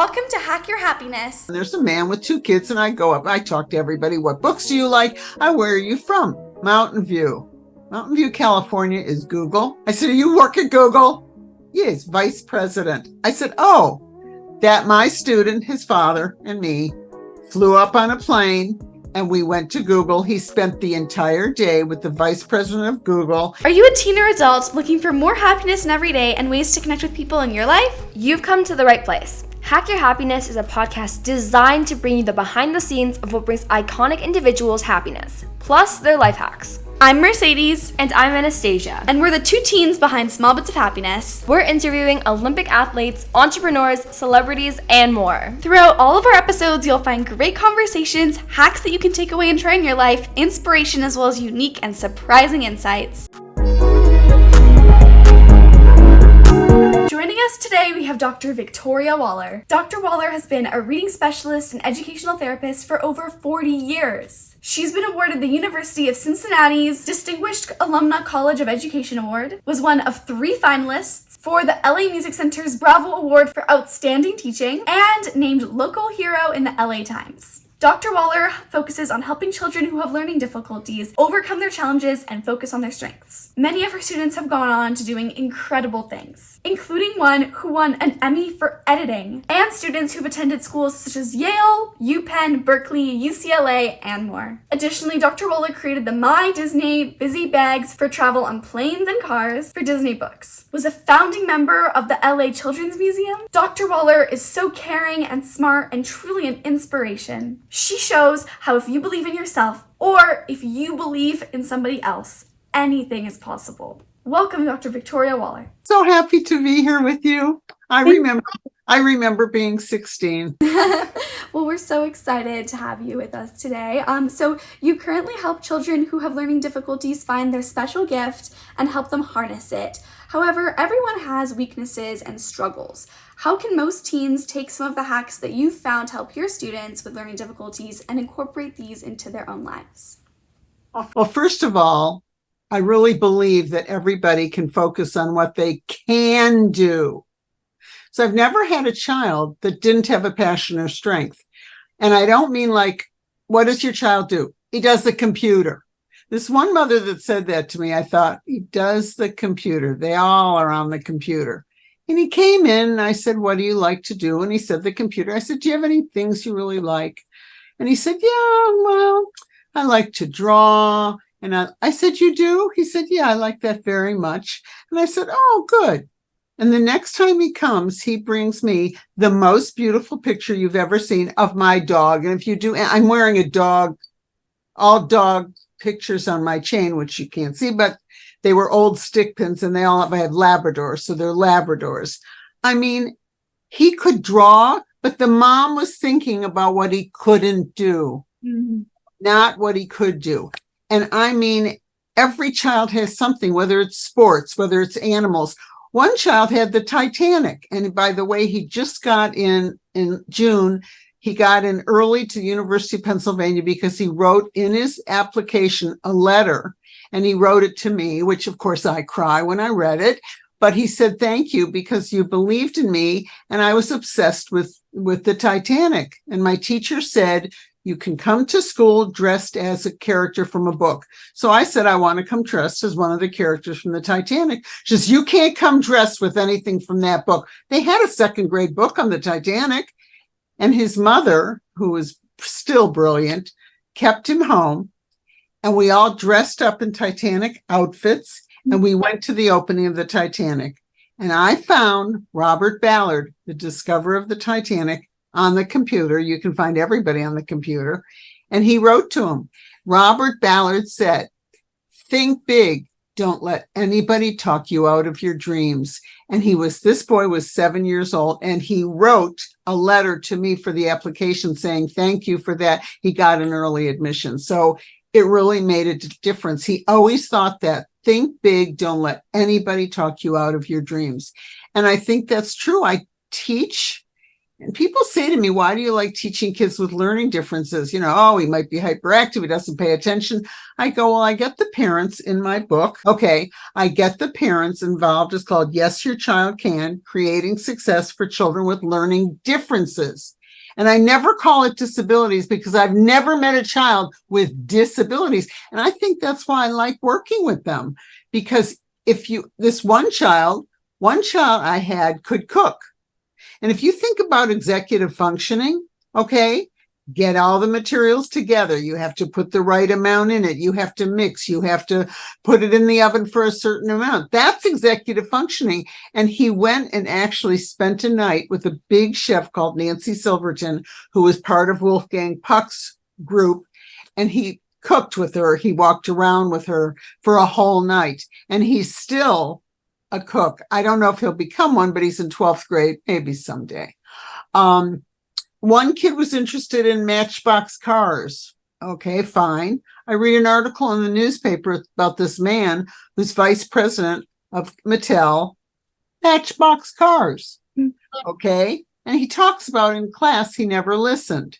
Welcome to Hack Your Happiness. There's a man with 2 kids, and I go up. I talk to everybody. What books do you like? Where are you from? Mountain View. Mountain View, California is Google. I said, you work at Google? Yes, vice president. I said, oh, that my student, his father, and me flew up on a plane and we went to Google. He spent the entire day with the vice president of Google. Are you a teen or adult looking for more happiness in every day and ways to connect with people in your life? You've come to the right place. Hack Your Happiness is a podcast designed to bring you the behind the scenes of what brings iconic individuals happiness, plus their life hacks. I'm Mercedes. And I'm Anastasia. And we're the 2 teens behind Small Bits of Happiness. We're interviewing Olympic athletes, entrepreneurs, celebrities, and more. Throughout all of our episodes, you'll find great conversations, hacks that you can take away and try in your life, inspiration, as well as unique and surprising insights. Joining us today, we have Dr. Victoria Waller. Dr. Waller has been a reading specialist and educational therapist for over 40 years. She's been awarded the University of Cincinnati's Distinguished Alumna College of Education Award, was one of 3 finalists for the LA Music Center's Bravo Award for Outstanding Teaching, and named Local Hero in the LA Times. Dr. Waller focuses on helping children who have learning difficulties overcome their challenges and focus on their strengths. Many of her students have gone on to doing incredible things, including one who won an Emmy for editing, and students who've attended schools such as Yale, UPenn, Berkeley, UCLA, and more. Additionally, Dr. Waller created the My Disney Busy Bags for travel on planes and cars for Disney books, was a founding member of the LA Children's Museum. Dr. Waller is so caring and smart and truly an inspiration. She shows how if you believe in yourself, or if you believe in somebody else, anything is possible. Welcome, Dr. Victoria Waller. So happy to be here with you. I remember being 16. Well, we're so excited to have you with us today. So you currently help children who have learning difficulties find their special gift and help them harness it. However, everyone has weaknesses and struggles. How can most teens take some of the hacks that you've found to help your students with learning difficulties and incorporate these into their own lives? Well, first of all, I really believe that everybody can focus on what they can do. So I've never had a child that didn't have a passion or strength. And I don't mean like, what does your child do? He does the computer. This one mother that said that to me, I thought, he does the computer. They all are on the computer. And he came in and I said, what do you like to do? And he said, the computer. I said, do you have any things you really like? And he said, yeah, well, I like to draw. And I said, you do? He said, yeah, I like that very much. And I said, oh, good. And the next time he comes, he brings me the most beautiful picture you've ever seen of my dog. And if you do, I'm wearing a dog, all dog pictures on my chain, which you can't see, but they were old stick pins and I have Labradors, so they're Labradors. I mean, he could draw, but the mom was thinking about what he couldn't do, not what he could do. And I mean, every child has something, whether it's sports, whether it's animals. One child had the Titanic. And by the way, he just got in June, he got in early to the University of Pennsylvania because he wrote in his application a letter, and he wrote it to me, which of course I cry when I read it. But he said, thank you because you believed in me. And I was obsessed with the Titanic. And my teacher said, you can come to school dressed as a character from a book. So I said, I want to come dressed as one of the characters from the Titanic. She says, you can't come dressed with anything from that book. They had a 2nd grade book on the Titanic. And his mother, who was still brilliant, kept him home. And we all dressed up in Titanic outfits. And we went to the opening of the Titanic. And I found Robert Ballard, the discoverer of the Titanic, on the computer. You can find everybody on the computer. And he wrote to him. Robert Ballard said, think big. Don't let anybody talk you out of your dreams. And this boy was 7 years old, and he wrote a letter to me for the application saying, thank you for that. He got an early admission. So it really made a difference. He always thought that. Think big. Don't let anybody talk you out of your dreams. And I think that's true. I teach, and people say, say to me, why do you like teaching kids with learning differences? Oh, he might be hyperactive. He doesn't pay attention. I go, well, I get the parents in my book. Okay. I get the parents involved. It's called Yes, Your Child Can, Creating Success for Children with Learning Differences. And I never call it disabilities because I've never met a child with disabilities. And I think that's why I like working with them, because this one child I had could cook. And if you think about executive functioning, okay, get all the materials together. You have to put the right amount in it. You have to mix. You have to put it in the oven for a certain amount. That's executive functioning. And he went and actually spent a night with a big chef called Nancy Silverton, who was part of Wolfgang Puck's group. And he cooked with her. He walked around with her for a whole night. And he's still a cook. I don't know if he'll become one, but he's in 12th grade, maybe someday. One kid was interested in Matchbox cars. Okay, fine. I read an article in the newspaper about this man who's vice president of Mattel, Matchbox cars. Okay. And he talks about in class, he never listened.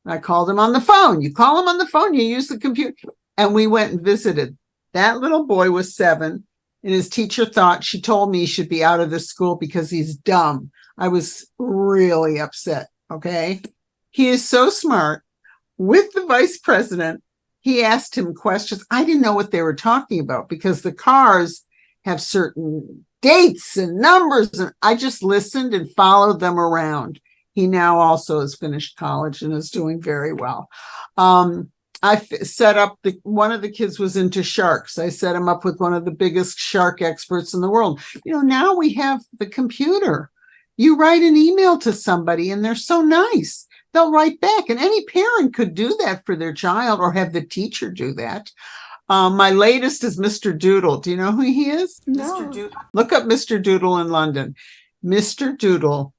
I called him on the phone. You call him on the phone, you use the computer. And we went and visited. That little boy was 7. And his teacher thought, she told me he should be out of the school because he's dumb. I was really upset. Okay. He is so smart. With the vice president, he asked him questions. I didn't know what they were talking about because the cars have certain dates and numbers. And I just listened and followed them around. He now also has finished college and is doing very well. Set up one of the kids was into sharks. I set him up with one of the biggest shark experts in the world. Now we have the computer. You write an email to somebody and they're so nice. They'll write back, and any parent could do that for their child or have the teacher do that. My latest is Mr. Doodle. Do you know who he is? No. Mr. Doodle. Look up Mr. Doodle in London. Mr. Doodle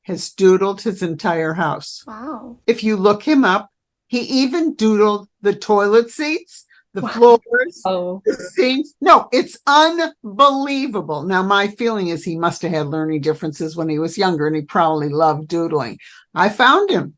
has doodled his entire house. Wow. If you look him up, he even doodled the toilet seats, the floors, the sinks. No, it's unbelievable. Now, my feeling is he must have had learning differences when he was younger, and he probably loved doodling. I found him.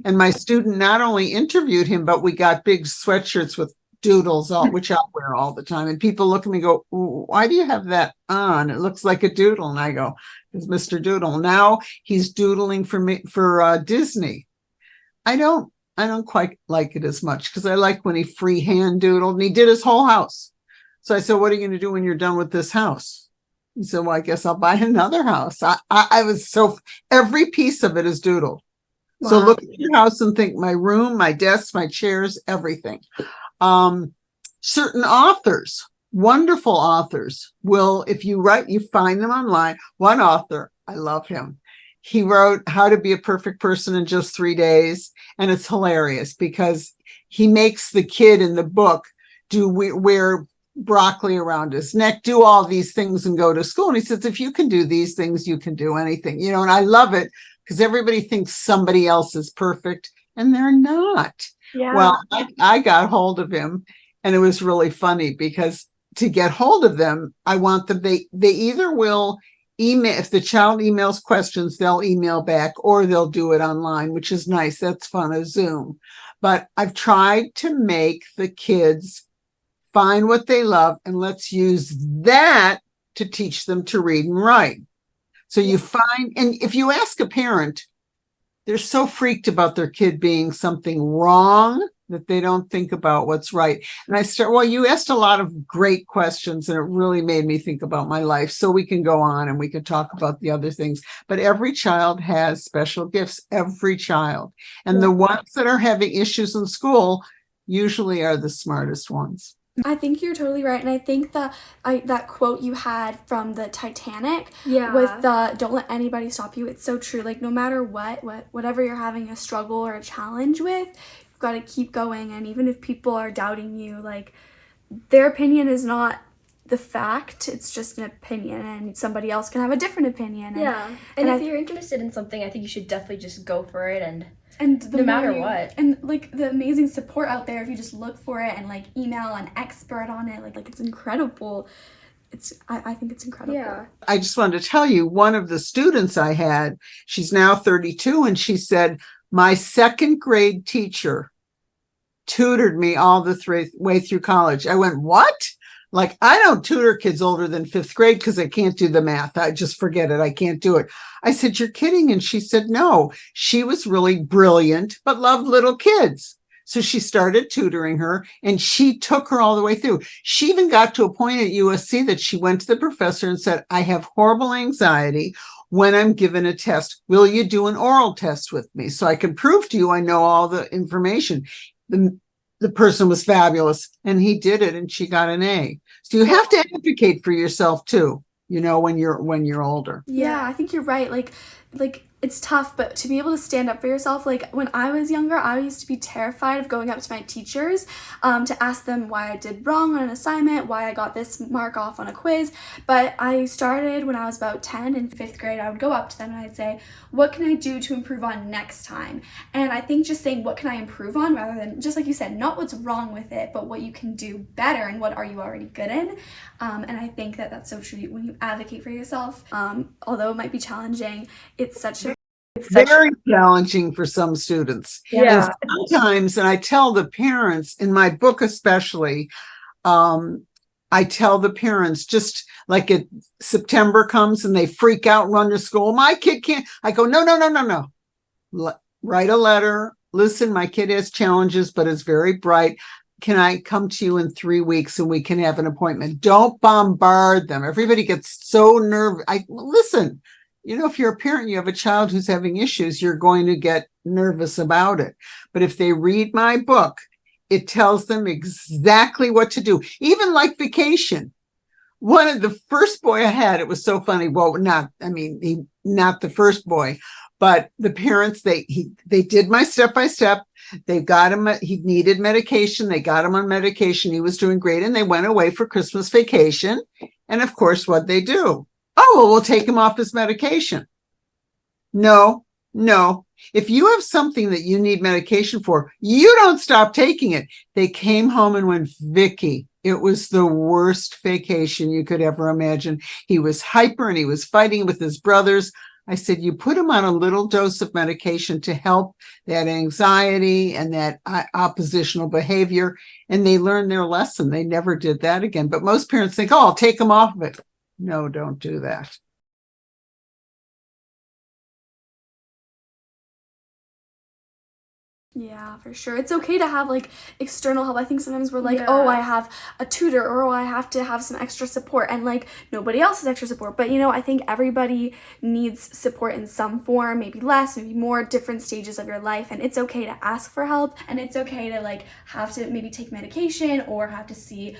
And my student not only interviewed him, but we got big sweatshirts with doodles, which I'll wear all the time. And people look at me and go, why do you have that on? It looks like a doodle. And I go, it's Mr. Doodle. Now he's doodling for Disney. I don't quite like it as much because I like when he freehand doodled, and he did his whole house. So I said, what are you going to do when you're done with this house? He said, well, I guess I'll buy another house. I was every piece of it is doodled. Wow. So look at your house and think my room, my desk, my chairs, everything. Certain authors, wonderful authors will, if you find them online. One author, I love him. He wrote How to Be a Perfect Person in Just 3 Days. And it's hilarious because he makes the kid in the book wear broccoli around his neck, do all these things and go to school. And he says, if you can do these things, you can do anything, and I love it because everybody thinks somebody else is perfect and they're not. Yeah. Well, I got hold of him, and it was really funny because to get hold of them, I want them, they either will email, if the child emails questions, they'll email back, or they'll do it online, which is nice. That's fun, a Zoom. But I've tried to make the kids find what they love, and let's use that to teach them to read and write. So you find, and if you ask a parent, they're so freaked about their kid being something wrong that they don't think about what's right. And you asked a lot of great questions, and it really made me think about my life. So we can go on and we can talk about the other things, but every child has special gifts, every child. And the ones that are having issues in school usually are the smartest ones. I think you're totally right, and I think that quote you had from the Titanic with the "Don't let anybody stop you." It's so true. Like no matter whatever you're having a struggle or a challenge with, you've got to keep going. And even if people are doubting you, like their opinion is not the fact; it's just an opinion, and somebody else can have a different opinion. And if you're interested in something, I think you should definitely just go for it and no matter what. And like the amazing support out there, if you just look for it and like email an expert on it, like it's incredible. I think it's incredible. Yeah. I just wanted to tell you, one of the students I had, she's now 32, and she said, my second grade teacher tutored me all the way through college. I went, what? Like, I don't tutor kids older than fifth grade because I can't do the math. I just forget it. I can't do it. I said, you're kidding. And she said, no, she was really brilliant, but loved little kids. So she started tutoring her, and she took her all the way through. She even got to a point at USC that she went to the professor and said, I have horrible anxiety when I'm given a test. Will you do an oral test with me so I can prove to you I know all the information? The person was fabulous, and he did it, and she got an A. So you have to advocate for yourself too, when you're older. Yeah, I think you're right. Like it's tough, but to be able to stand up for yourself, like when I was younger, I used to be terrified of going up to my teachers to ask them why I did wrong on an assignment, why I got this mark off on a quiz. But I started when I was about 10 in fifth grade. I would go up to them and I'd say, what can I do to improve on next time? And I think just saying, what can I improve on, rather than just like you said, not what's wrong with it, but what you can do better and what are you already good in. And I think that that's so true when you advocate for yourself. Although it might be challenging, it's very challenging for some students. Yeah. And sometimes, and I tell the parents in my book, especially, I tell the parents, just like September comes and they freak out, run to school. My kid can't. I go, no. Write a letter. Listen, my kid has challenges, but is very bright. Can I come to you in 3 weeks and we can have an appointment? Don't bombard them. Everybody gets so nervous. Listen. If you're a parent, you have a child who's having issues, you're going to get nervous about it. But if they read my book, it tells them exactly what to do, even like vacation. One of the first boy I had, it was so funny. Well, not the first boy, but the parents, they did my step-by-step. They got him, he needed medication. They got him on medication. He was doing great. And they went away for Christmas vacation. And of course, what'd they do? Oh, well, we'll take him off his medication. No. If you have something that you need medication for, you don't stop taking it. They came home and went, Vicky, it was the worst vacation you could ever imagine. He was hyper and he was fighting with his brothers. I said, you put him on a little dose of medication to help that anxiety and that oppositional behavior, and they learned their lesson. They never did that again. But most parents think, oh, I'll take him off of it. No, don't do that. Yeah, for sure. It's okay to have like external help. I think sometimes we're like, oh, I have a tutor, or oh, I have to have some extra support, and like nobody else has extra support. But I think everybody needs support in some form, maybe less, maybe more, different stages of your life. And it's okay to ask for help, and it's okay to like have to maybe take medication or have to see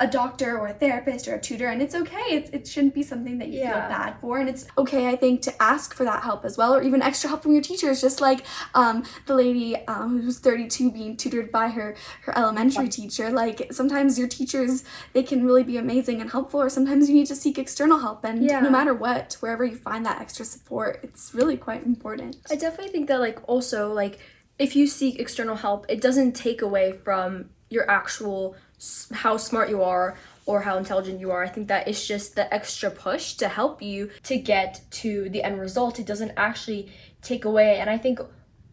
a doctor or a therapist or a tutor, and it's okay. It shouldn't be something that you feel bad for, and it's okay, I think, to ask for that help as well, or even extra help from your teachers, just like the lady who was 32 being tutored by her elementary teacher. Like sometimes your teachers, they can really be amazing and helpful, or sometimes you need to seek external help, and no matter what, wherever you find that extra support, it's really quite important. I definitely think that also if you seek external help, it doesn't take away from your actual how smart you are or how intelligent you are. I think that it's just the extra push to help you to get to the end result. It doesn't actually take away. And I think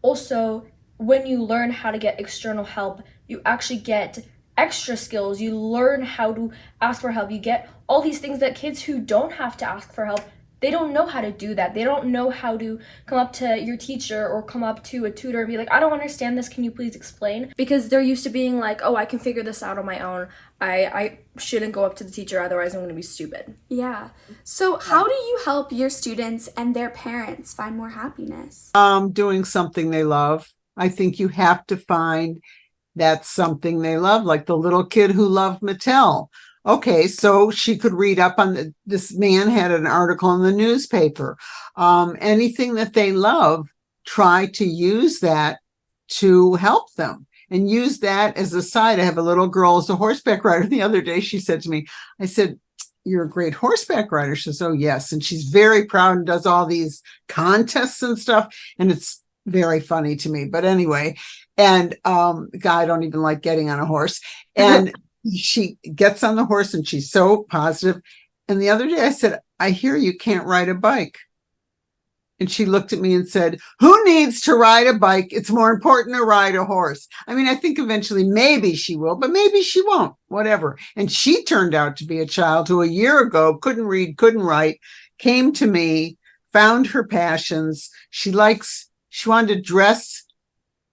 also when you learn how to get external help, you actually get extra skills. You learn how to ask for help. You get all these things that kids who don't have to ask for help, they don't know how to do that. They don't know how to come up to your teacher or come up to a tutor and be like, I don't understand this. Can you please explain? Because they're used to being like, oh, I can figure this out on my own. I shouldn't go up to the teacher, otherwise I'm going to be stupid. Yeah. So how do you help your students and their parents find more happiness? Doing something they love. I think you have to find that something they love, like the little kid who loved Mattel. Okay, so she could read up on this man had an article in the newspaper. Anything that they love, try to use that to help them, and use that as a side. I have a little girl as a horseback rider. The other day she said to me, I said, you're a great horseback rider. She says, oh, yes. And she's very proud and does all these contests and stuff. And it's very funny to me. But anyway, and I don't even like getting on a horse. And she gets on the horse and she's so positive. And the other day I said, I hear you can't ride a bike. And she looked at me and said, who needs to ride a bike? It's more important to ride a horse. I mean, I think eventually maybe she will, but maybe she won't, whatever. And she turned out to be a child who a year ago couldn't read, couldn't write, came to me, found her passions. She wanted to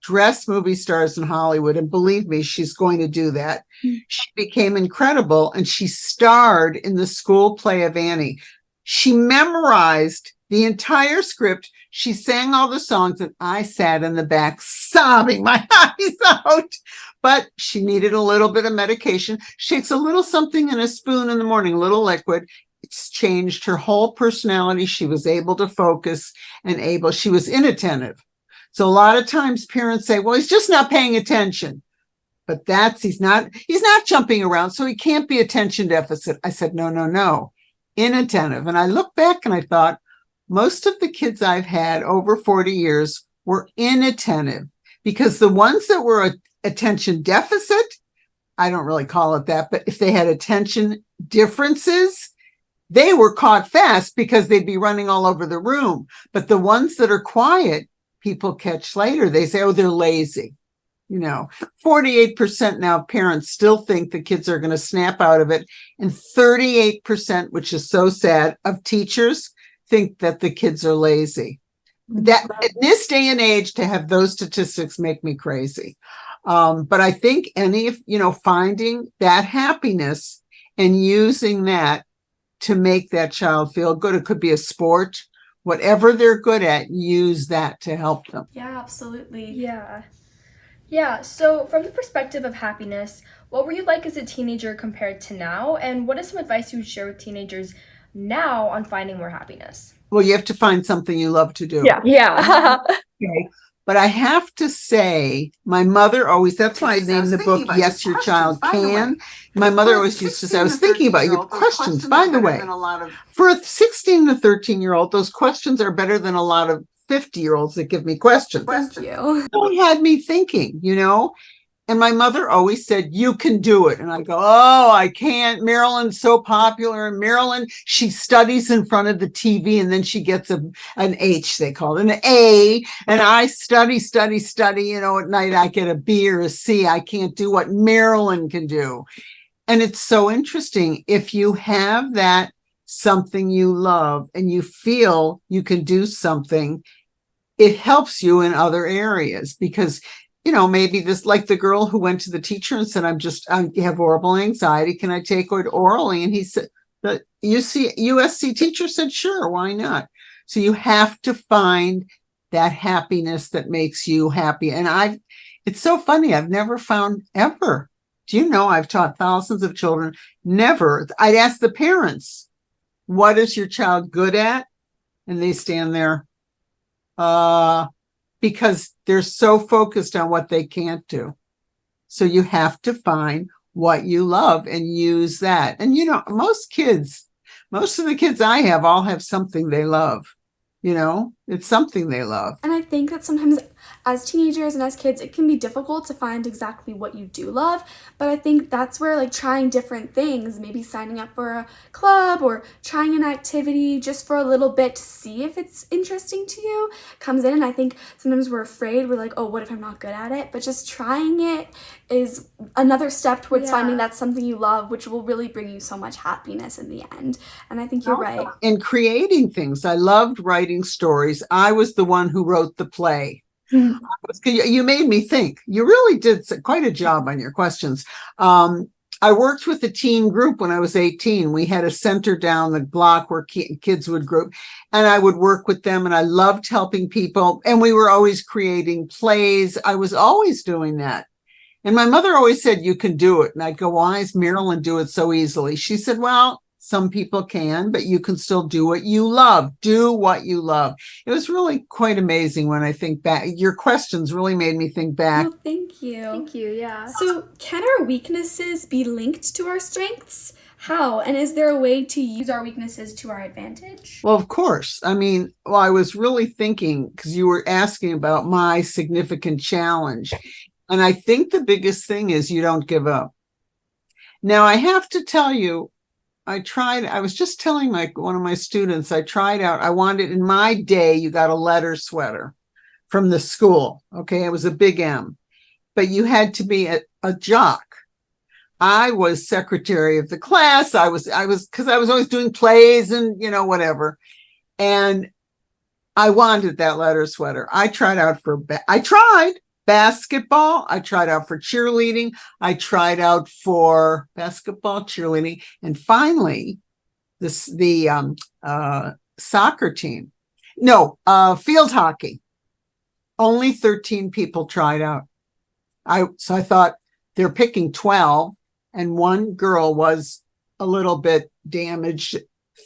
dress movie stars in Hollywood. And believe me, she's going to do that. She became incredible and she starred in the school play of Annie. She memorized the entire script. She sang all the songs and I sat in the back sobbing my eyes out. But she needed a little bit of medication. She takes a little something in a spoon in the morning, a little liquid. It's changed her whole personality. She was able to focus she was inattentive. So a lot of times parents say, well, he's just not paying attention. But he's not jumping around, so he can't be attention deficit. I said, no, inattentive. And I look back and I thought, most of the kids I've had over 40 years were inattentive, because the ones that were attention deficit, I don't really call it that, but if they had attention differences, they were caught fast because they'd be running all over the room. But the ones that are quiet, people catch later. They say, oh, they're lazy. 48% now parents still think the kids are going to snap out of it. And 38%, which is so sad, of teachers think that the kids are lazy. That in this day and age, to have those statistics make me crazy. But I think finding that happiness and using that to make that child feel good. It could be a sport, whatever they're good at, use that to help them. Yeah, absolutely. Yeah, so from the perspective of happiness, what were you like as a teenager compared to now? And what is some advice you would share with teenagers now on finding more happiness? Well, you have to find something you love to do. Yeah. Okay. But I have to say, my mother always, that's why I named the book, Yes, Your Child Can. My mother always used to say, I was thinking about your questions, by the way. For a 16 to 13-year-old, those questions are better than a lot of 50-year-olds that give me questions. Thank you. It had me thinking, and my mother always said, you can do it. And I go, oh, I can't. Marilyn's so popular. And Marilyn, she studies in front of the TV and then she gets an H, they call it, an A. And I study. At night I get a B or a C. I can't do what Marilyn can do. And it's so interesting. If you have that something you love and you feel you can do something, it helps you in other areas because maybe this, like the girl who went to the teacher and said, I have horrible anxiety. Can I take it orally? And he said, the USC teacher said, sure, why not? So you have to find that happiness that makes you happy. And it's so funny. I've never found ever. Do you know, I've taught thousands of children. Never. I'd ask the parents, what is your child good at? And they stand there, because they're so focused on what they can't do. So you have to find what you love and use that. And, most of the kids I have all have something they love. It's something they love. And I think that sometimes as teenagers and as kids, it can be difficult to find exactly what you do love. But I think that's where trying different things, maybe signing up for a club or trying an activity just for a little bit to see if it's interesting to you comes in. And I think sometimes we're afraid. We're like, oh, what if I'm not good at it? But just trying it is another step towards finding that's something you love, which will really bring you so much happiness in the end. And I think you're right. And creating things. I loved writing stories. I was the one who wrote the play. You made me think. You really did quite a job on your questions. I worked with a teen group when I was 18. We had a center down the block where kids would group, and I would work with them, and I loved helping people. And we were always creating plays. I was always doing that. And my mother always said, you can do it. And I'd go, why does Marilyn do it so easily? She said, well, some people can, but you can still do what you love. Do what you love. It was really quite amazing when I think back. Your questions really made me think back. Oh, thank you. Thank you, yeah. So can our weaknesses be linked to our strengths? How? And is there a way to use our weaknesses to our advantage? Well, of course. I was really thinking, because you were asking about my significant challenge. And I think the biggest thing is you don't give up. Now, I have to tell you, I was just telling one of my students, I tried out, I wanted, in my day, you got a letter sweater from the school. Okay. It was a big M, but you had to be a jock. I was secretary of the class. Because I was always doing plays and, whatever. And I wanted that letter sweater. I tried basketball. I tried out for cheerleading. I tried out for basketball, cheerleading, and finally, the soccer team. No, field hockey. Only 13 people tried out. So I thought they're picking 12, and one girl was a little bit damaged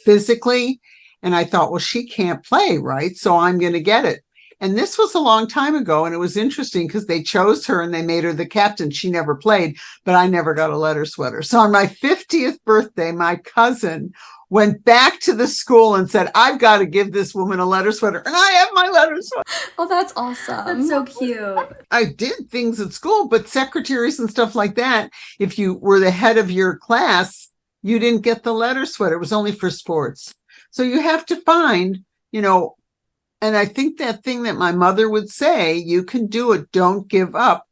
physically, and I thought, well, she can't play, right? So I'm going to get it. And this was a long time ago, and it was interesting because they chose her and they made her the captain. She never played, but I never got a letter sweater. So on my 50th birthday, my cousin went back to the school and said, I've got to give this woman a letter sweater. And I have my letter sweater. Oh, that's awesome. That's so cute. I did things at school, but secretaries and stuff like that, if you were the head of your class, you didn't get the letter sweater. It was only for sports. So you have to find, and I think that thing that my mother would say, you can do it, don't give up.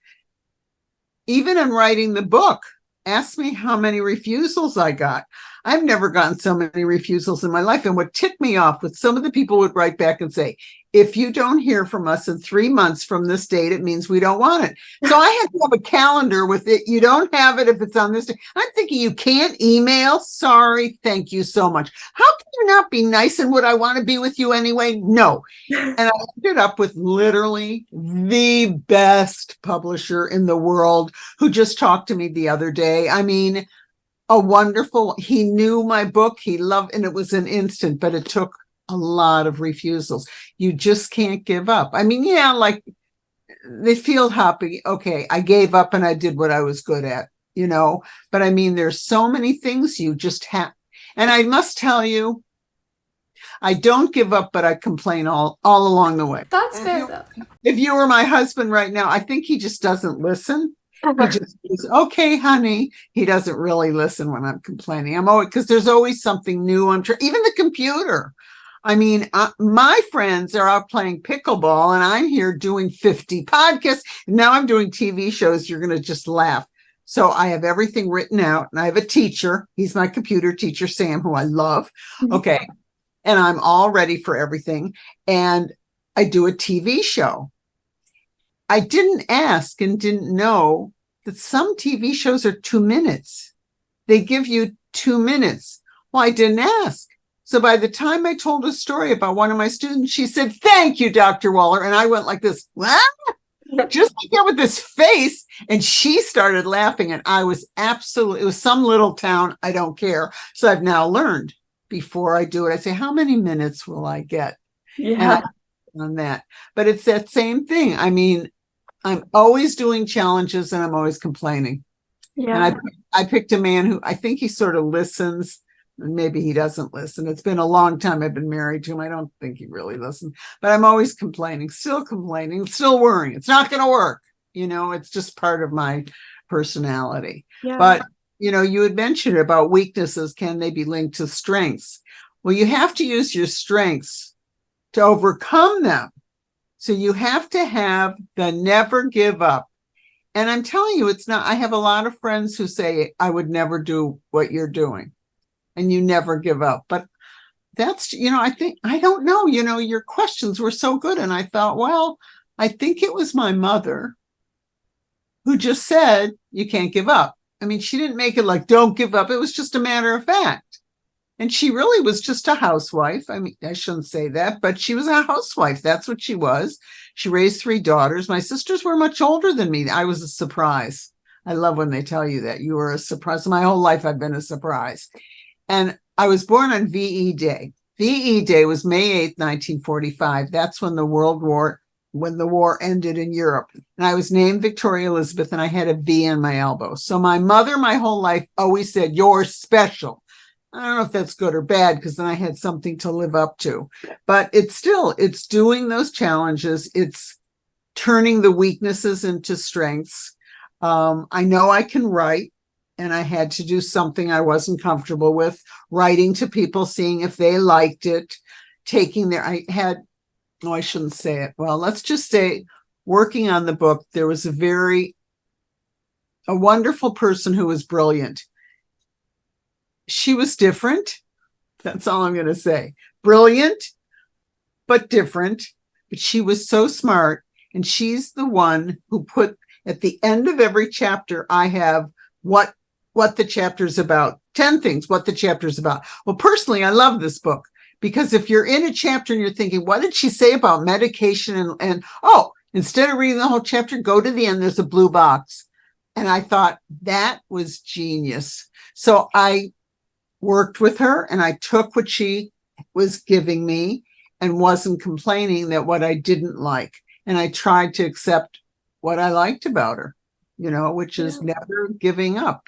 Even in writing the book, ask me how many refusals I got. I've never gotten so many refusals in my life. And what ticked me off was some of the people would write back and say, if you don't hear from us in 3 months from this date, it means we don't want it. So I had to have a calendar with it. You don't have it if it's on this day. I'm thinking, you can't email. Sorry. Thank you so much. How can you not be nice? And would I want to be with you anyway? No. And I ended up with literally the best publisher in the world who just talked to me the other day. I mean, he knew my book. He loved, and it was an instant, but it took a lot of refusals. You just can't give up. I mean, yeah, like the field hopping. Okay, I gave up and I did what I was good at, but I mean, there's so many things you just have. And I must tell you, I don't give up, but I complain all along the way. That's fair, though. If you were my husband right now, I think he just doesn't listen. He just goes, okay, honey. He doesn't really listen when I'm complaining. I'm always, because there's always something new. Even the computer. I mean, my friends are out playing pickleball and I'm here doing 50 podcasts. Now I'm doing TV shows. You're going to just laugh. So I have everything written out and I have a teacher. He's my computer teacher, Sam, who I love. Okay. And I'm all ready for everything. And I do a TV show. I didn't ask and didn't know that some TV shows are 2 minutes. They give you 2 minutes. Well, I didn't ask. So by the time I told a story about one of my students, she said, thank you, Dr. Waller. And I went like this, what? Just like that with this face. And she started laughing. And I was it was some little town. I don't care. So I've now learned before I do it, I say, how many minutes will I get? Yeah. On that. But it's that same thing. I mean, I'm always doing challenges and I'm always complaining. Yeah. And I picked a man who I think he sort of listens. And maybe he doesn't listen. It's been a long time I've been married to him. I don't think he really listens, but I'm always complaining, still worrying. It's not going to work. It's just part of my personality. Yeah. But, you had mentioned about weaknesses. Can they be linked to strengths? Well, you have to use your strengths to overcome them. So you have to have the never give up. And I'm telling you, it's not, I have a lot of friends who say, I would never do what you're doing. And you never give up. But that's, I don't know, your questions were so good. And I thought, well, I think it was my mother who just said, you can't give up. I mean, she didn't make it like, don't give up. It was just a matter of fact. And she really was just a housewife. I mean, I shouldn't say that, but she was a housewife. That's what she was. She raised 3 daughters. My sisters were much older than me. I was a surprise. I love when they tell you that you were a surprise. My whole life I've been a surprise. And I was born on VE Day. VE Day was May 8th, 1945. That's when the war ended in Europe. And I was named Victoria Elizabeth and I had a V on my elbow. So my mother, my whole life always said, you're special. I don't know if that's good or bad because then I had something to live up to. But it's doing those challenges. It's turning the weaknesses into strengths. I know I can write. and I had to do something I wasn't comfortable with, writing to people, seeing if they liked it, I shouldn't say it. Well, let's just say working on the book, there was a wonderful person who was brilliant. She was different. That's all I'm going to say. Brilliant, but different. But she was so smart. And she's the one who put at the end of every chapter, I have what the chapter's about. 10 things, what the chapter's about. Well, personally, I love this book because if you're in a chapter and you're thinking, what did she say about medication? And instead of reading the whole chapter, go to the end, there's a blue box. And I thought that was genius. So I worked with her and I took what she was giving me and wasn't complaining that what I didn't like. And I tried to accept what I liked about her, which is never giving up,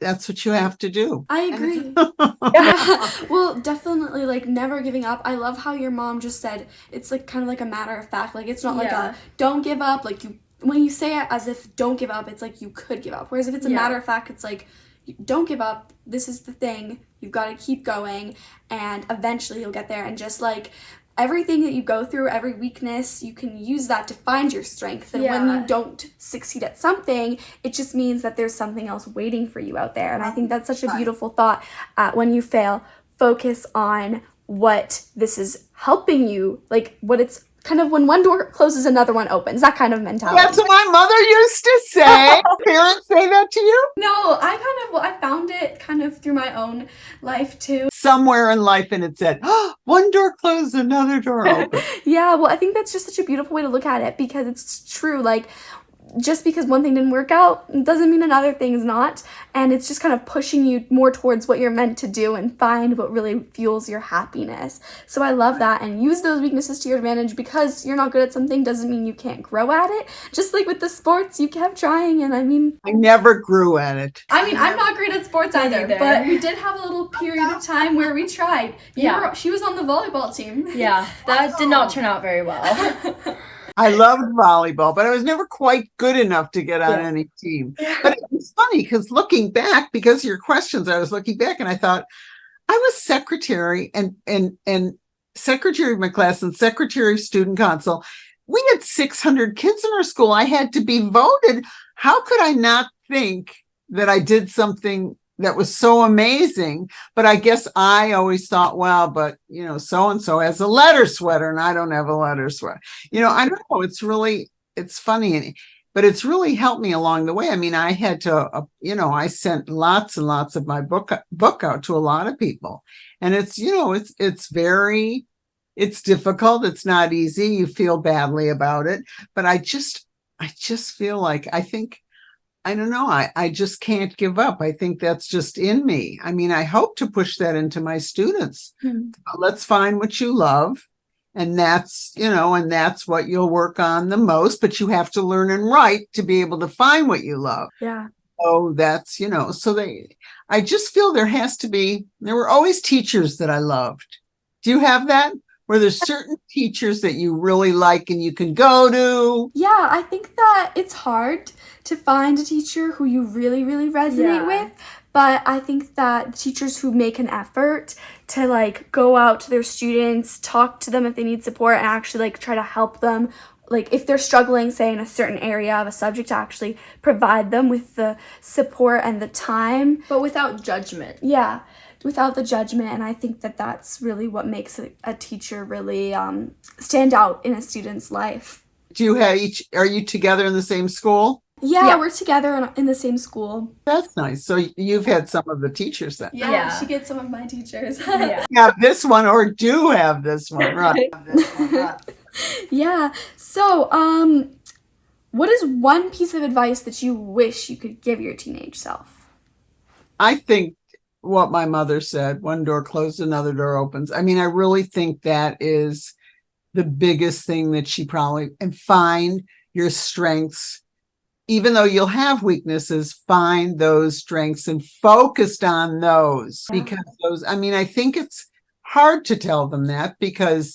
that's what you have to do. I agree. Yeah. Well, definitely like never giving up. I love how your mom just said it's like kind of like a matter of fact. Like it's not like a don't give up. Like when you say it as if don't give up, it's like you could give up. Whereas if it's a matter of fact, it's like don't give up. This is the thing. You've got to keep going and eventually you'll get there. And just like everything that you go through, every weakness, you can use that to find your strength. And when you don't succeed at something, it just means that there's something else waiting for you out there. And I think that's such a beautiful thought. When you fail, focus on what this is helping you, like what it's kind of when one door closes, another one opens, that kind of mentality. That's what my mother used to say. Parents say that to you? No, I found it kind of through my own life too. Somewhere in life, and it said, one door closed, another door opened. Yeah, well, I think that's just such a beautiful way to look at it because it's true. Like, just because one thing didn't work out doesn't mean another thing is not. And it's just kind of pushing you more towards what you're meant to do and find what really fuels your happiness. So I love that. And use those weaknesses to your advantage. Because you're not good at something doesn't mean you can't grow at it. Just like with the sports, you kept trying. And I never grew at it. I'm not great at sports either. But we did have a little period of time where we tried. She was on the volleyball team. Yeah, that did not turn out very well. I loved volleyball, but I was never quite good enough to get on any team. But it's funny because looking back, because of your questions, I was looking back and I thought I was secretary and secretary of my class and secretary of student council. We had 600 kids in our school. I had to be voted. How could I not think that I did something that was so amazing? But I guess I always thought, well, but so-and-so has a letter sweater and I don't have a letter sweater. I don't know. It's funny, but it's really helped me along the way. I mean, I had to, I sent lots and lots of my book out to a lot of people, and it's difficult. It's not easy. You feel badly about it, but I just feel like, I don't know. I just can't give up. I think that's just in me. I mean, I hope to push that into my students. Let's find what you love. And that's what you'll work on the most, but you have to learn and write to be able to find what you love. Yeah. So that's, I just feel there were always teachers that I loved. Do you have that? Where there's certain teachers that you really like and you can go to? Yeah, I think that it's hard to find a teacher who you really, really resonate with. But I think that teachers who make an effort to like go out to their students, talk to them if they need support, and actually like try to help them, like if they're struggling, say in a certain area of a subject, to actually provide them with the support and the time. But without judgment. Yeah. Without the judgment, and I think that that's really what makes a teacher really stand out in a student's life. Are you together in the same school? Yeah, we're together in the same school. That's nice. So you've had some of the teachers then. Yeah. She gets some of my teachers. Have this one or do have this one, right? Yeah. So, what is one piece of advice that you wish you could give your teenage self? I think what my mother said, one door closed, another door opens. I mean, I really think that is the biggest thing that and find your strengths. Even though you'll have weaknesses, find those strengths and focused on those, because I think it's hard to tell them that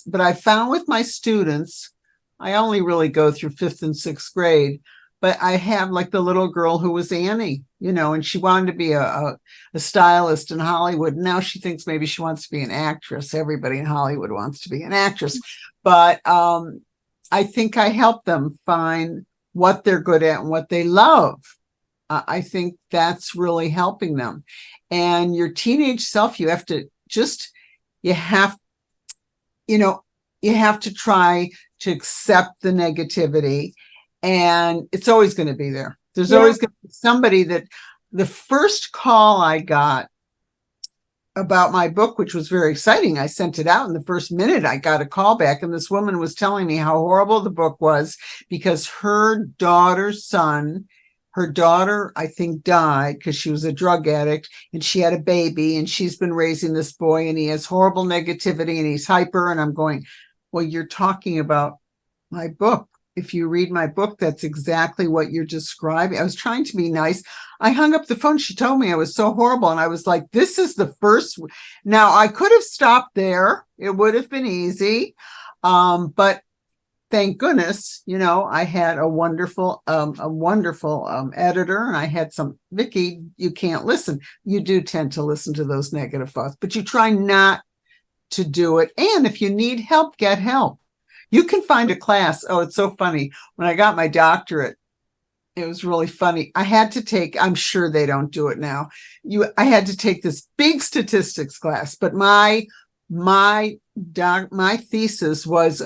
but I found with my students, I only really go through 5th and 6th grade, but I have like the little girl who was Annie, and she wanted to be a stylist in Hollywood. Now she thinks maybe she wants to be an actress. Everybody in Hollywood wants to be an actress. But I think I help them find what they're good at and what they love. I think that's really helping them. And your teenage self, you have to try to accept the negativity, and it's always going to be there. There's always going to be somebody that the first call I got about my book, which was very exciting. I sent it out in the first minute. I got a call back, and this woman was telling me how horrible the book was because her daughter, I think, died because she was a drug addict, and she had a baby, and she's been raising this boy, and he has horrible negativity, and he's hyper. And I'm going, well, you're talking about my book. If you read my book, that's exactly what you're describing. I was trying to be nice. I hung up the phone. She told me I was so horrible. And I was like, this is the first. Now, I could have stopped there. It would have been easy. But thank goodness, I had a wonderful editor, and I had Vicky, you can't listen. You do tend to listen to those negative thoughts, but you try not to do it. And if you need help, get help. You can find a class. Oh, it's so funny. When I got my doctorate, it was really funny. I had to take, I'm sure they don't do it now. I had to take this big statistics class, but my thesis was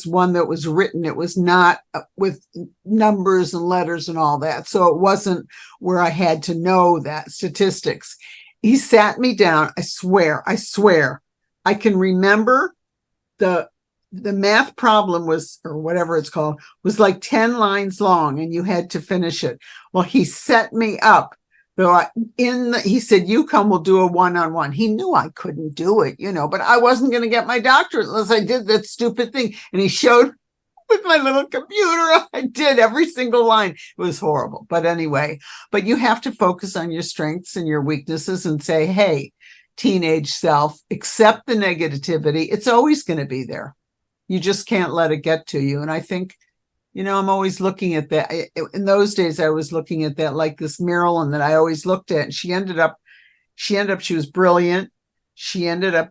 one that was written. It was not with numbers and letters and all that. So it wasn't where I had to know that statistics. He sat me down. I swear, I can remember the math problem was, or whatever it's called, was like 10 lines long, and you had to finish it. Well, he set me up. He said, you come, we'll do a one-on-one. He knew I couldn't do it, but I wasn't going to get my doctorate unless I did that stupid thing. And he showed with my little computer. I did every single line. It was horrible. But anyway, but you have to focus on your strengths and your weaknesses and say, hey, teenage self, accept the negativity. It's always going to be there. You just can't let it get to you. And I think, I'm always looking at that. In those days, I was looking at that like this Marilyn that I always looked at. And she was brilliant. She ended up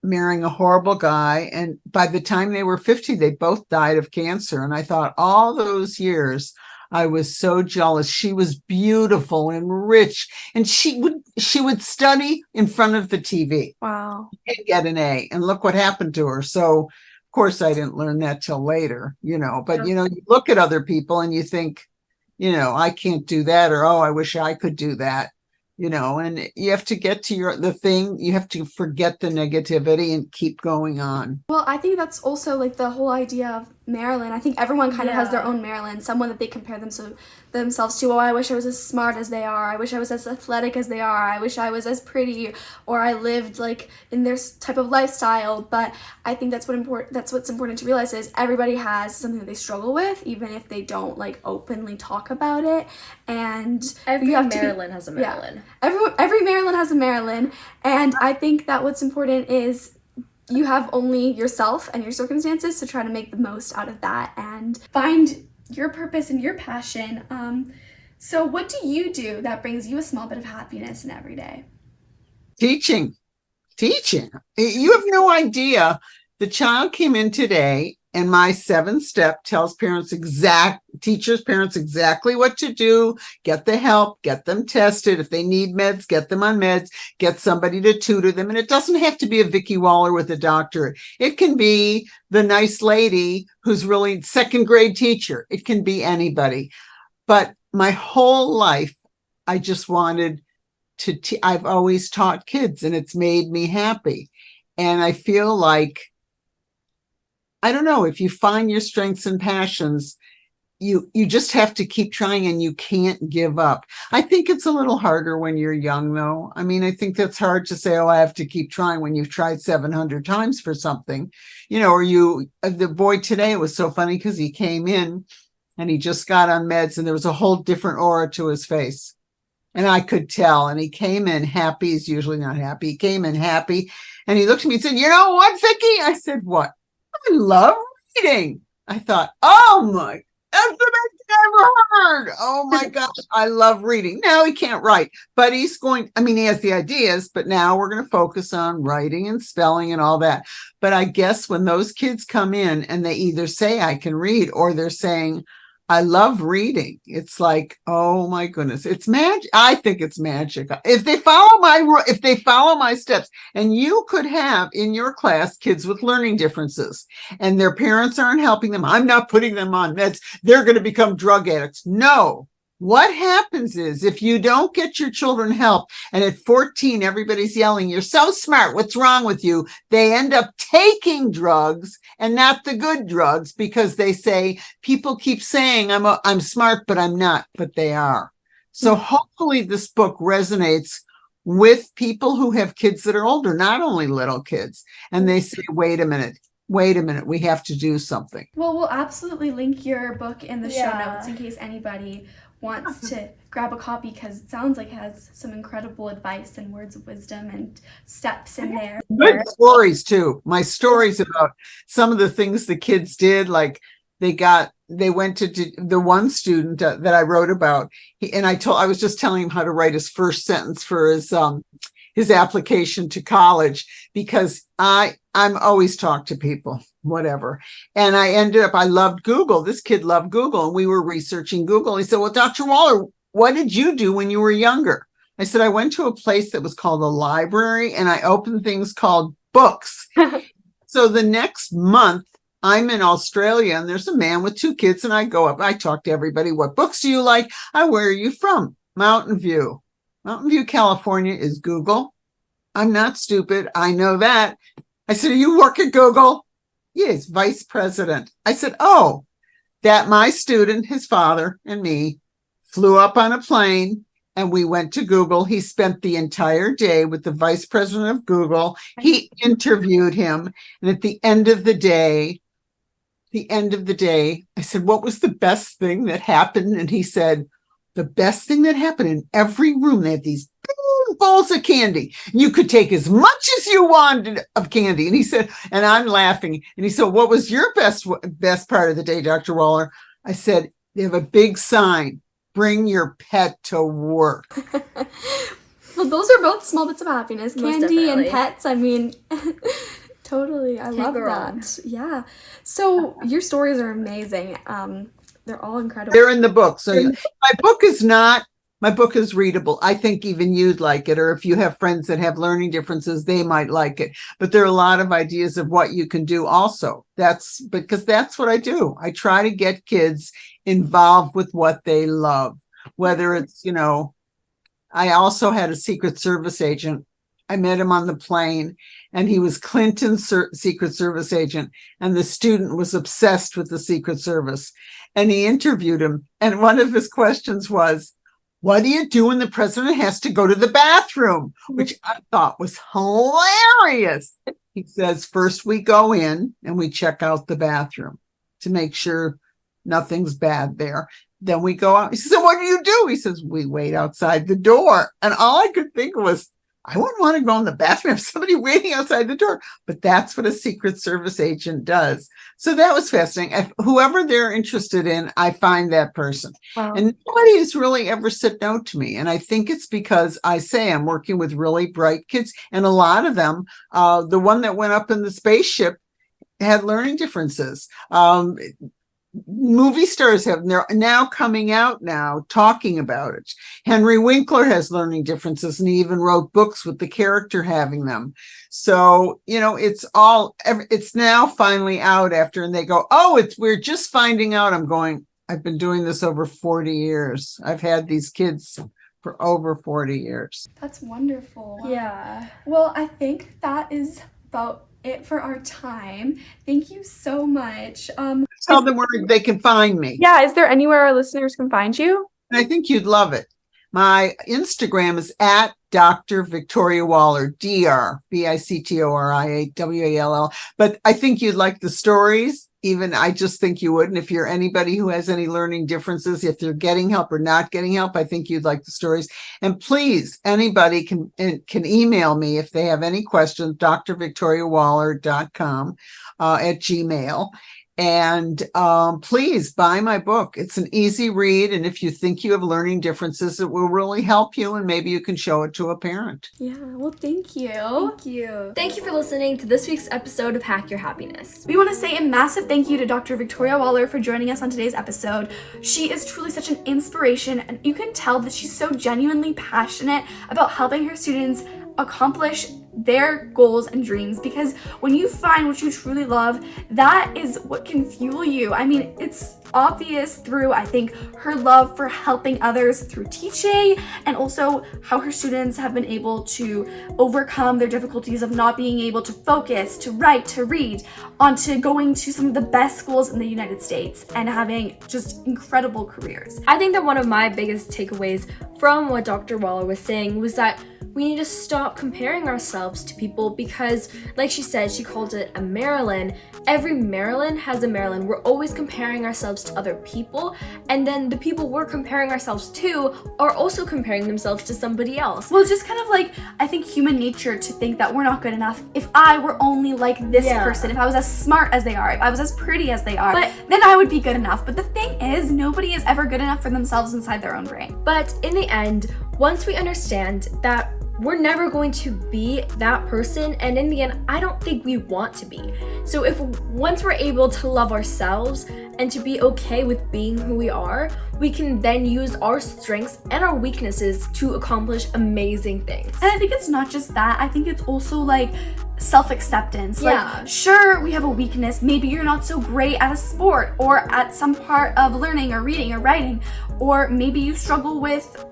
marrying a horrible guy. And by the time they were 50, they both died of cancer. And I thought all those years, I was so jealous. She was beautiful and rich, and she would study in front of the TV. Wow. And get an A. And look what happened to her. So of course, I didn't learn that till later, but, you look at other people and you think, I can't do that, or, oh, I wish I could do that, and you have to get to you have to forget the negativity and keep going on. Well, I think that's also like the whole idea of Marilyn. I think everyone kind of has their own Marilyn, someone that they compare themselves to. Oh, I wish I was as smart as they are. I wish I was as athletic as they are. I wish I was as pretty, or I lived like in their type of lifestyle. But I think that's what's important to realize is everybody has something that they struggle with, even if they don't like openly talk about it. And every Marilyn has a Marilyn. Yeah, every Marilyn has a Marilyn, and I think that what's important is you have only yourself and your circumstances to try to make the most out of that and find your purpose and your passion. So what do you do that brings you a small bit of happiness in every day? Teaching. You have no idea. The child came in today, and my 7th step tells parents exactly what to do. Get the help, get them tested. If they need meds, get them on meds, get somebody to tutor them. And it doesn't have to be a Vicky Waller with a doctorate. It can be the nice lady who's really 2nd grade teacher. It can be anybody. But my whole life, I just wanted to, I've always taught kids, and it's made me happy. And I feel like, I don't know, if you find your strengths and passions, you just have to keep trying, and you can't give up. I think it's a little harder when you're young, though. I mean, I think that's hard to say, oh, I have to keep trying when you've tried 700 times for something, or the boy today, it was so funny because he came in and he just got on meds, and there was a whole different aura to his face. And I could tell, and he came in happy. He's usually not happy. He came in happy, and he looked at me and said, you know what, Vicky? I said, what? I love reading. I thought, oh my, that's the best thing I ever word. Oh my gosh, I love reading. Now he can't write, but he has the ideas, but now we're going to focus on writing and spelling and all that. But I guess when those kids come in and they either say I can read or they're saying I love reading, it's like, oh my goodness, it's magic. I think it's magic. If they follow my steps, and you could have in your class kids with learning differences and their parents aren't helping them. I'm not putting them on meds. They're going to become drug addicts. No. What happens is if you don't get your children help, and at 14, everybody's yelling, you're so smart, what's wrong with you? They end up taking drugs and not the good drugs because they say, people keep saying I'm smart, but I'm not, but they are. So hopefully this book resonates with people who have kids that are older, not only little kids. And they say, wait a minute, we have to do something. Well, we'll absolutely link your book in the show notes in case anybody wants to grab a copy, because it sounds like it has some incredible advice and words of wisdom and steps in there. Good stories too. My stories about some of the things the kids did, like they went to the one student that I wrote about, I was just telling him how to write his first sentence for his application to college, because I'm always talk to people, whatever. And I loved Google. This kid loved Google, and we were researching Google. He said, well, Dr. Waller, what did you do when you were younger? I said, I went to a place that was called a library, and I opened things called books. So the next month, I'm in Australia, and there's a man with 2 kids, and I go up, I talk to everybody. What books do you like? Where are you from? Mountain View, California is Google. I'm not stupid. I know that. I said, you work at Google? Yes, vice president. I said, oh, that my student, his father, and me flew up on a plane and we went to Google. He spent the entire day with the vice president of Google. He interviewed him. And at the end of the day, I said, what was the best thing that happened? And he said, the best thing that happened, in every room, they had these big bowls of candy. You could take as much as you wanted of candy. And he said, and I'm laughing. And he said, what was your best part of the day, Dr. Waller? I said, they have a big sign, bring your pet to work. Well, those are both small bits of happiness. Most Candy and definitely. pets. I mean, totally. I love go that. wrong. Yeah. So your stories are amazing. They're all incredible. They're in the book. So my book is readable. I think even you'd like it, or if you have friends that have learning differences, they might like it. But there are a lot of ideas of what you can do also. That's because that's what I do. I try to get kids involved with what they love, whether it's, I also had a Secret Service agent. I met him on the plane, and he was Clinton's Secret Service agent, and the student was obsessed with the Secret Service. And he interviewed him, and one of his questions was, what do you do when the president has to go to the bathroom? Which I thought was hilarious. He says, first we go in and we check out the bathroom to make sure nothing's bad there. Then we go out. He says, so what do you do? He says, we wait outside the door. And all I could think was, I wouldn't want to go in the bathroom, have somebody waiting outside the door, but that's what a Secret Service agent does. So that was fascinating. Whoever they're interested in, I find that person. Wow. And nobody has really ever said no to me. And I think it's because I say I'm working with really bright kids. And a lot of them, the one that went up in the spaceship had learning differences. Movie stars have now coming out now talking about it. Henry Winkler has learning differences, and he even wrote books with the character having them. So, it's now finally out after, and they go, we're just finding out. I'm going, I've been doing this over 40 years. I've had these kids for over 40 years. That's wonderful. Wow. Yeah. Well, I think that is about it for our time. Thank you so much. Tell them where they can find me. Yeah, is there anywhere our listeners can find you? And I think you'd love it. My Instagram is at Dr. Victoria Waller, Dr. Victoria Wall. But I think you'd like the stories. Even I just think you would. And if you're anybody who has any learning differences, if they're getting help or not getting help, I think you'd like the stories. And please, anybody can email me if they have any questions, drvictoriawaller.com at Gmail. And please buy my book. It's an easy read. And if you think you have learning differences, it will really help you. And maybe you can show it to a parent. Yeah, well, thank you. Thank you. Thank you for listening to this week's episode of Hack Your Happiness. We want to say a massive thank you to Dr. Victoria Waller for joining us on today's episode. She is truly such an inspiration, and you can tell that she's so genuinely passionate about helping her students accomplish their goals and dreams, because when you find what you truly love, that is what can fuel you. I mean, it's obvious through, I think, her love for helping others through teaching, and also how her students have been able to overcome their difficulties of not being able to focus, to write, to read, onto going to some of the best schools in the United States and having just incredible careers. I think that one of my biggest takeaways from what Dr. Waller was saying was that we need to stop comparing ourselves to people, because, like she said, she called it a Maryland. Every Maryland has a Maryland. We're always comparing ourselves to other people, and then the people we're comparing ourselves to are also comparing themselves to somebody else. Well, it's just kind of like, I think, human nature to think that we're not good enough. If I were only like this person, if I was as smart as they are, if I was as pretty as they are, then I would be good enough. But the thing is, nobody is ever good enough for themselves inside their own brain. But in the end, once we understand that we're never going to be that person, and in the end, I don't think we want to be. So if once we're able to love ourselves and to be okay with being who we are, we can then use our strengths and our weaknesses to accomplish amazing things. And I think it's not just that. I think it's also like self-acceptance. Yeah. Like, sure, we have a weakness. Maybe you're not so great at a sport or at some part of learning or reading or writing, or maybe you struggle with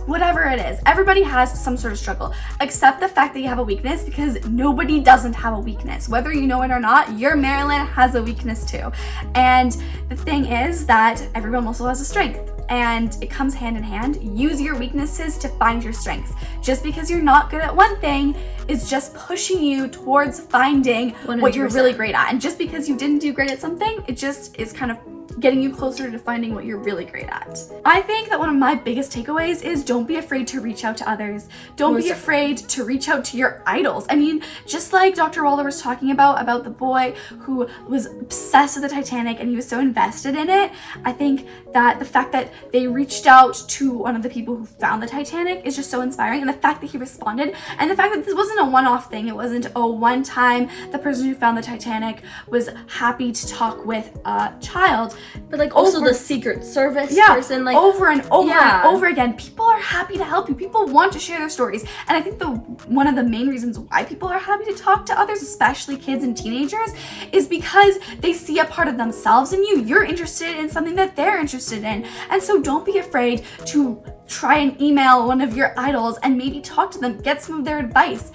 whatever it is. Everybody has some sort of struggle. Accept the fact that you have a weakness, because nobody doesn't have a weakness. Whether you know it or not, your Maryland has a weakness too. And the thing is that everyone also has a strength, and it comes hand in hand. Use your weaknesses to find your strengths. Just because you're not good at one thing is just pushing you towards finding 100%. What you're really great at. And just because you didn't do great at something, it just is kind of getting you closer to finding what you're really great at. I think that one of my biggest takeaways is don't be afraid to reach out to others. Don't be afraid to reach out to your idols. I mean, just like Dr. Waller was talking about the boy who was obsessed with the Titanic and he was so invested in it, I think that the fact that they reached out to one of the people who found the Titanic is just so inspiring, and the fact that he responded, and the fact that this wasn't a one-off thing. It wasn't, oh, one time the person who found the Titanic was happy to talk with a child, but like also the Secret Service person, like over and over and over again. People are happy to help you. People want to share their stories. And I think one of the main reasons why people are happy to talk to others, especially kids and teenagers, is because they see a part of themselves in you. You're interested in something that they're interested in. And so don't be afraid to try and email one of your idols and maybe talk to them, get some of their advice.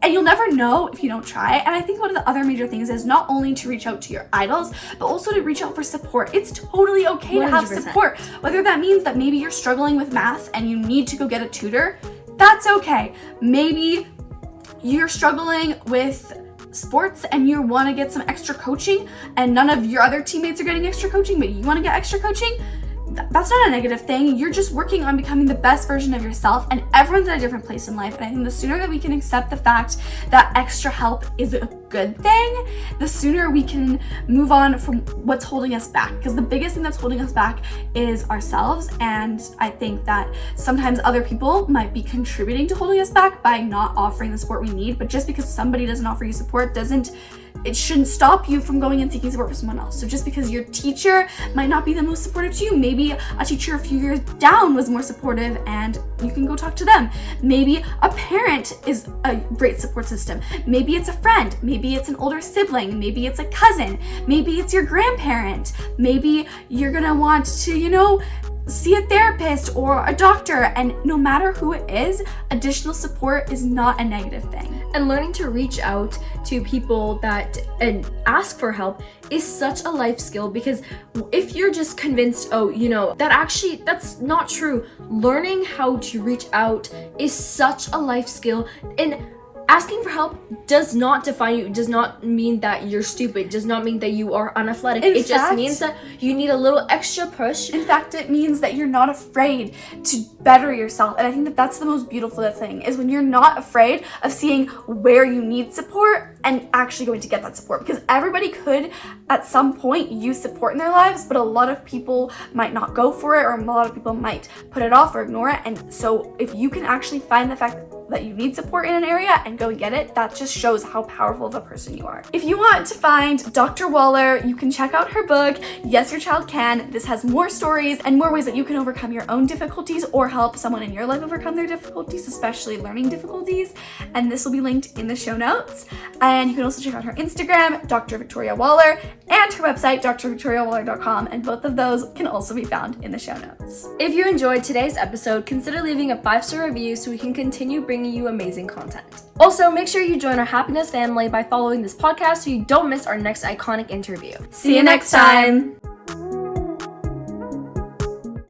And you'll never know if you don't try. And I think one of the other major things is not only to reach out to your idols, but also to reach out for support. It's totally okay 100%. To have support. Whether that means that maybe you're struggling with math and you need to go get a tutor, that's okay. Maybe you're struggling with sports and you want to get some extra coaching and none of your other teammates are getting extra coaching, but you want to get extra coaching. That's not a negative thing. You're just working on becoming the best version of yourself, and everyone's at a different place in life. And I think the sooner that we can accept the fact that extra help is a good thing, the sooner we can move on from what's holding us back. Because the biggest thing that's holding us back is ourselves. And I think that sometimes other people might be contributing to holding us back by not offering the support we need. But just because somebody doesn't offer you support it shouldn't stop you from going and seeking support from someone else. So just because your teacher might not be the most supportive to you, maybe a teacher a few years down was more supportive and you can go talk to them. Maybe a parent is a great support system. Maybe it's a friend. Maybe it's an older sibling. Maybe it's a cousin. Maybe it's your grandparent. Maybe you're gonna want to, see a therapist or a doctor, and no matter who it is, additional support is not a negative thing. And learning to reach out to people and ask for help is such a life skill, because if you're just convinced, that's not true. Learning how to reach out is such a life skill, and Asking for help does not define you. It does not mean that you're stupid. It does not mean that you are unathletic. It just means that you need a little extra push. In fact, it means that you're not afraid to better yourself. And I think that that's the most beautiful thing, is when you're not afraid of seeing where you need support and actually going to get that support. Because everybody could, at some point, use support in their lives, but a lot of people might not go for it, or a lot of people might put it off or ignore it. And so if you can actually find the fact that you need support in an area and go get it, that just shows how powerful of a person you are. If you want to find Dr. Waller, you can check out her book, Yes, Your Child Can. This has more stories and more ways that you can overcome your own difficulties or help someone in your life overcome their difficulties, especially learning difficulties. And this will be linked in the show notes. And you can also check out her Instagram, Dr. Victoria Waller, and her website, drvictoriawaller.com. And both of those can also be found in the show notes. If you enjoyed today's episode, consider leaving a 5-star review so we can continue bringing you amazing content. Also, make sure you join our happiness family by following this podcast so you don't miss our next iconic interview. See you next time.